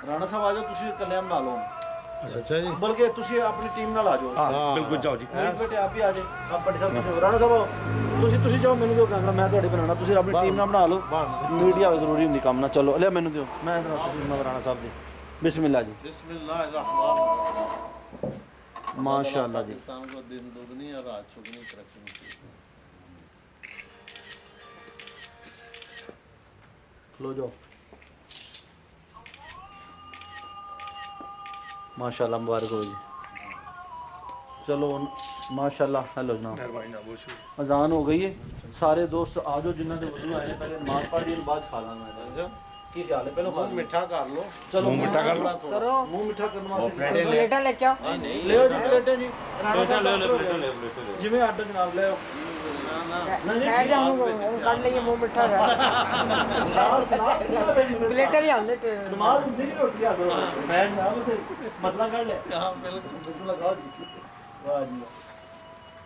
[SPEAKER 1] رانا صاحب آ جاؤ، تسی کلے ہم نال ہو،
[SPEAKER 6] اچھا جی،
[SPEAKER 1] بلکہ تسی اپنی ٹیم نال آ جاؤ۔
[SPEAKER 6] ہاں بالکل، جاؤ جی۔
[SPEAKER 1] بیٹے آپ بھی آ جائیں، آپ بڑے صاحب تسی رانا صاحب تسی جاؤ، مینوں دیو کیمرہ، میں تہاڈی بنانا، تسی اپنی ٹیم نال بنا لو، میڈیا ضروری ہوندی کام نہ، چلو لے مینوں دیو، میں رانا صاحب دی بسم اللہ جی۔
[SPEAKER 4] بسم اللہ الرحمن الرحیم۔
[SPEAKER 1] ماشاءاللہ جی،
[SPEAKER 4] پاکستان کو دن دگنی اور رات چگنی ترقی نصیب۔
[SPEAKER 1] لو جاؤ، ماشاءاللہ مبارک ہو جی، چلو ماشاءاللہ۔ ہیلو جناب، اذان ہو گئی ہے، سارے دوست آ جاؤ جنہوں نے وضو آئے، پہلے نماز پڑھ لی بعد کھا لانا۔ کی خیال ہے؟ پہلے
[SPEAKER 4] منہ میٹھا کر لو،
[SPEAKER 1] چلو
[SPEAKER 6] منہ میٹھا کر لو،
[SPEAKER 1] منہ میٹھا کرنے واسطے
[SPEAKER 7] پلیٹیں لے کے آؤ،
[SPEAKER 1] لے آؤ جی پلیٹیں جی، رانا صاحب جی میں آڈر جناب لے آؤ۔
[SPEAKER 7] ٹھہر جا ہوں کر لیں گے منہ میٹھا پلیٹیں بھی آنے
[SPEAKER 1] نماز ہوندی نہیں، روٹی حاضر ہو، میں جناب مسئلہ کر لے۔ ہاں بالکل، بسم اللہ کھاؤ جی، واہ جی۔